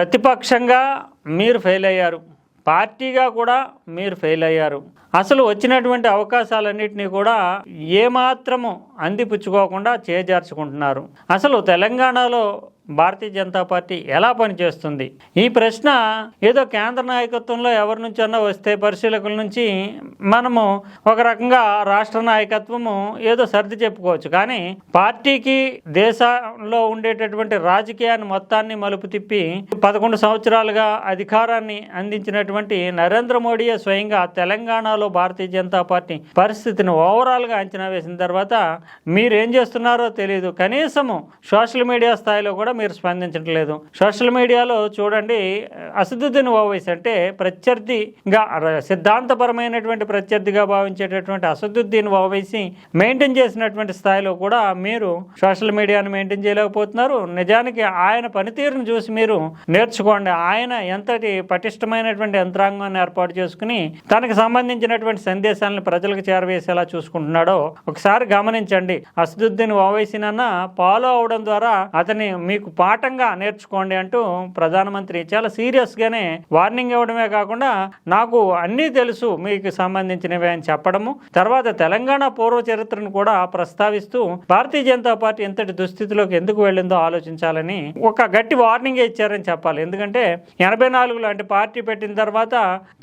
ప్రతిపక్షంగా మీరు ఫెయిల్ అయ్యారు, పార్టీగా కూడా మీరు ఫెయిల్ అయ్యారు. అసలు వచ్చినటువంటి అవకాశాలన్నింటినీ కూడా ఏమాత్రము అందిపుచ్చుకోకుండా చేజార్చుకుంటున్నారు. అసలు తెలంగాణలో భారతీయ జనతా పార్టీ ఎలా పనిచేస్తుంది? ఈ ప్రశ్న ఏదో కేంద్ర నాయకత్వంలో ఎవరి నుంచన్నా వస్తే పరిశీలకుల నుంచి మనము ఒక రకంగా రాష్ట్ర నాయకత్వము ఏదో సర్ది చెప్పుకోవచ్చు. కానీ పార్టీకి దేశంలో ఉండేటటువంటి రాజకీయాన్ని మొత్తాన్ని మలుపు తిప్పి 11 సంవత్సరాలుగా అధికారాన్ని అందించినటువంటి నరేంద్ర మోడీయే స్వయంగా తెలంగాణలో భారతీయ జనతా పార్టీ పరిస్థితిని ఓవరాల్గా అంచనా వేసిన తర్వాత మీరేం చేస్తున్నారో తెలియదు. కనీసము సోషల్ మీడియా స్థాయిలో కూడా మీరు స్పందించట్లేదు. సోషల్ మీడియాలో చూడండి, అసదుద్దీన్ ఓవైసీ అంటే ప్రత్యర్థిగా, సిద్ధాంతపరమైనటువంటి ప్రత్యర్థిగా భావించేటటువంటి అసదుద్దీన్ ఓవైసీ మెయింటైన్ చేసినటువంటి స్థాయిలో కూడా మీరు సోషల్ మీడియాను మెయింటైన్ చేయలేకపోతున్నారు. నిజానికి ఆయన పనితీరును చూసి మీరు నేర్చుకోండి. ఆయన ఎంతటి పటిష్టమైనటువంటి యంత్రాంగాన్ని ఏర్పాటు చేసుకుని తనకు సంబంధించినటువంటి సందేశాలను ప్రజలకు చేరవేసేలా చూసుకుంటున్నాడో ఒకసారి గమనించండి. అసదుద్దీన్ ఓవైసీనన్నా ఫాలో అవడం ద్వారా అతని మీకు పాఠంగా నేర్చుకోండి అంటూ ప్రధానమంత్రి చాలా సీరియస్గానే వార్నింగ్ ఇవ్వడమే కాకుండా నాకు అన్నీ తెలుసు మీకు సంబంధించినవి అని చెప్పడము, తర్వాత తెలంగాణ పూర్వ చరిత్రను కూడా ప్రస్తావిస్తూ భారతీయ జనతా పార్టీ ఎంతటి దుస్థితిలోకి ఎందుకు వెళ్ళిందో ఆలోచించాలని ఒక గట్టి వార్నింగ్ ఇచ్చారని చెప్పాలి. ఎందుకంటే 84లో అంటే పార్టీ పెట్టిన తర్వాత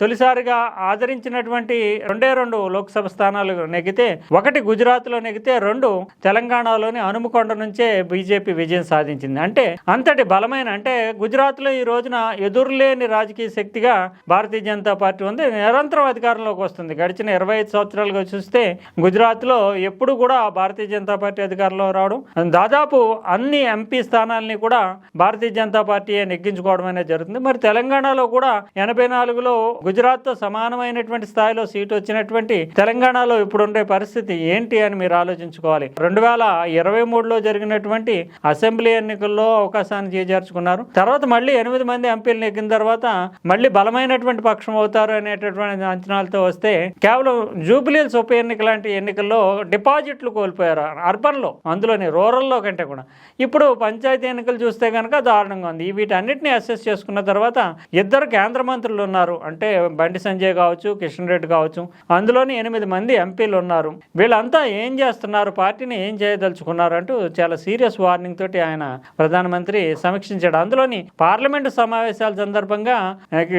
తొలిసారిగా ఆదరించినటువంటి 2 లోక్సభ స్థానాలు నెగితే, 1 గుజరాత్లో నెగితే, 2 తెలంగాణలోని హనుమకొండ నుంచే బీజేపీ విజయం సాధించింది. అంటే అంతటి బలమైన, అంటే గుజరాత్లో ఈ రోజున ఎదురులేని రాజకీయ శక్తిగా భారతీయ జనతా పార్టీ ఉంది. నిరంతరం అధికారంలోకి వస్తుంది. గడిచిన 25 సంవత్సరాలుగా చూస్తే గుజరాత్లో ఎప్పుడు కూడా భారతీయ జనతా పార్టీ అధికారంలో రావడం, దాదాపు అన్ని ఎంపీ స్థానాలని కూడా భారతీయ జనతా పార్టీ నెగ్గించుకోవడం అనేది జరుగుతుంది. మరి తెలంగాణలో కూడా 84లో గుజరాత్తో సమానమైనటువంటి స్థాయిలో సీటు వచ్చినటువంటి తెలంగాణలో ఇప్పుడు ఉండే పరిస్థితి ఏంటి అని మీరు ఆలోచించుకోవాలి. 2023లో జరిగినటువంటి అసెంబ్లీ ఎన్నికల్లో అవకాశాన్ని చేజార్చుకున్నారు. తర్వాత మళ్ళీ 8 మంది ఎంపీలు నెగ్గిన తర్వాత మళ్ళీ బలమైనటువంటి పక్షం అవుతారు అనేటటువంటి అంచనాలతో వస్తే కేవలం జూబ్లీహిల్స్ ఉప ఎన్నిక లాంటి ఎన్నికల్లో డిపాజిట్లు కోల్పోయారు అర్బన్లో, అందులోని రూరల్లో కంటే కూడా. ఇప్పుడు పంచాయతీ ఎన్నికలు చూస్తే కనుక దారుణంగా ఉంది. వీటన్నిటిని అసెస్ చేసుకున్న తర్వాత 2 కేంద్ర మంత్రులు ఉన్నారు. అంటే బండి సంజయ్ కావచ్చు, కిషన్ రెడ్డి కావచ్చు, అందులోని 8 మంది ఎంపీలు ఉన్నారు. వీళ్ళంతా ఏం చేస్తున్నారు, పార్టీని ఏం చేయదలుచుకున్నారు అంటూ చాలా సీరియస్ వార్నింగ్ తోటి ఆయన ప్రధానమంత్రి సమీక్షించాడు. అందులోని పార్లమెంటు సమావేశాల సందర్భంగా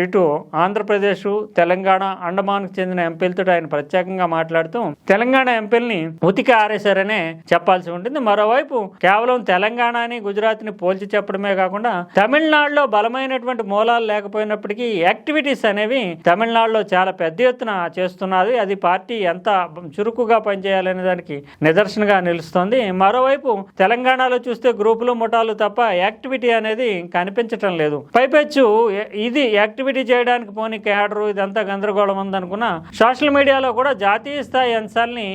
ఇటు ఆంధ్రప్రదేశ్, తెలంగాణ, అండమాన్కు చెందిన ఎంపీలతో ఆయన ప్రత్యేకంగా మాట్లాడుతూ తెలంగాణ ఎంపీలని ఉతికి ఆరేశారనే చెప్పాల్సి ఉంటుంది. మరోవైపు కేవలం తెలంగాణని, గుజరాత్ని పోల్చి చెప్పడమే కాకుండా తమిళనాడులో బలమైనటువంటి మూలాలు లేకపోయినప్పటికీ యాక్టివిటీస్ అనేవి తమిళనాడులో చాలా పెద్ద ఎత్తున చేస్తున్నది. అది పార్టీ ఎంత చురుకుగా పనిచేయాలనే దానికి నిదర్శనగా నిలుస్తోంది. మరోవైపు తెలంగాణలో చూస్తే గ్రూపులు, ముఠాలు తప్ప యాక్టివిటీ అనేది కనిపించటం లేదు. పైపెచ్చు ఇది యాక్టివిటీ చేయడానికి పోనీ క్యాడరు ఇదంతా గందరగోళం ఉందనుకున్నా సోషల్ మీడియాలో కూడా జాతీయ స్థాయి అంశాలని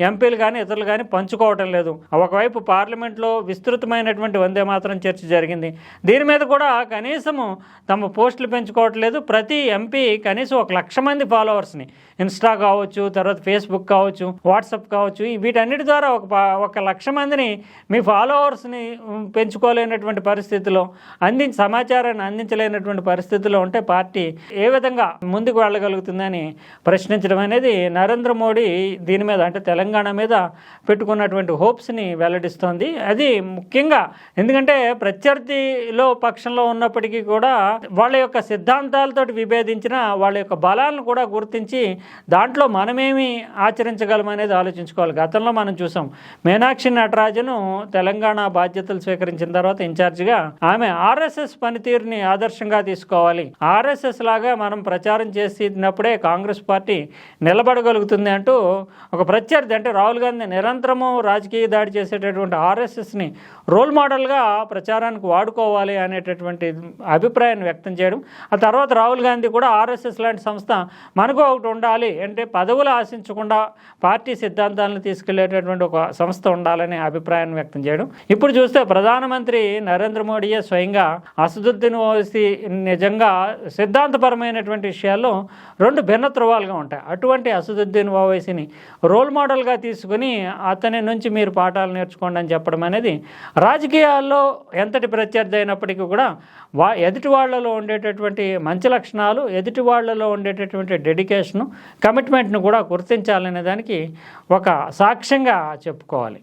ఎంపీలు కానీ ఇతరులు కానీ పంచుకోవటం లేదు. ఒకవైపు పార్లమెంట్లో విస్తృతమైనటువంటి వందే మాత్రం చర్చ జరిగింది. దీని మీద కూడా కనీసము తమ పోస్టులు పెంచుకోవట్లేదు. ప్రతి ఎంపీ కనీసం 1,00,000 మంది ఫాలోవర్స్ని, ఇన్స్టా కావచ్చు, తర్వాత ఫేస్బుక్ కావచ్చు, వాట్సాప్ కావచ్చు, వీటన్నిటి ద్వారా 1,00,000 మందిని మీ ఫాలోవర్స్ని పెంచుకోలేనటువంటి పరిస్థితిలో, సమాచారాన్ని అందించలేనటువంటి పరిస్థితిలో ఉంటే పార్టీ ఏ విధంగా ముందుకు వెళ్ళగలుగుతుందని ప్రశ్నించడం అనేది నరేంద్ర మోడీ దీని మీద, అంటే తెలంగాణ మీద పెట్టుకున్నటువంటి హోప్స్ని వెల్లడిస్తోంది. అది ముఖ్యంగా ఎందుకంటే ప్రత్యర్థిలో పక్షంలో ఉన్నప్పటికీ కూడా వాళ్ళ యొక్క సిద్ధాంతాలతో విభేదించిన వాళ్ళ యొక్క బలాలను కూడా గుర్తించి దాంట్లో మనమేమి ఆచరించగలమనేది ఆలోచించుకోవాలి. గతంలో మనం చూసాం, మీనాక్షి నటరాజను తెలంగాణ బాధ్యతలు స్వీకరించిన తర్వాత ఇన్ఛార్జిగా ఆమె ఆర్ఎస్ఎస్ పనితీరుని ఆదర్శంగా తీసుకోవాలి, ఆర్ఎస్ఎస్ లాగా మనం ప్రచారం చేసినప్పుడే కాంగ్రెస్ పార్టీ నిలబడగలుగుతుంది అంటూ ఒక ప్రత్యర్థి, అంటే రాహుల్ గాంధీ నిరంతరము రాజకీయ దాడి చేసేటటువంటి ఆర్ఎస్ఎస్ని రోల్ మోడల్గా ప్రచారానికి వాడుకోవాలి అనేటటువంటి అభిప్రాయాన్ని వ్యక్తం చేయడం. ఆ తర్వాత రాహుల్ గాంధీ కూడా ఆర్ఎస్ఎస్ లాంటి సంస్థ మనకు ఒకటి ఉండాలి, అంటే పదవులు ఆశించకుండా పార్టీ సిద్ధాంతాలను తీసుకెళ్లేటటువంటి ఒక సంస్థ ఉండాలనే అభిప్రాయాన్ని వ్యక్తం చేయడం. ఇప్పుడు చూస్తే ప్రధానమంత్రి ప్రధానమంత్రి నరేంద్ర మోడీయే స్వయంగా అసదుద్దీన్ ఓవైసీ నిజంగా సిద్ధాంతపరమైనటువంటి విషయాల్లో రెండు భిన్న ధ్రువాలుగా ఉంటాయి. అటువంటి అసదుద్దీన్ ఓవైసీని రోల్ మోడల్గా తీసుకుని అతని నుంచి మీరు పాఠాలు నేర్చుకోండి అని చెప్పడం అనేది రాజకీయాల్లో ఎంతటి ప్రత్యర్థి అయినప్పటికీ కూడా ఎదుటి వాళ్ళలో ఉండేటటువంటి మంచి లక్షణాలు, ఎదుటి వాళ్ళలో ఉండేటటువంటి డెడికేషను, కమిట్మెంట్ను కూడా గుర్తించాలనే దానికి ఒక సాక్ష్యంగా చెప్పుకోవాలి.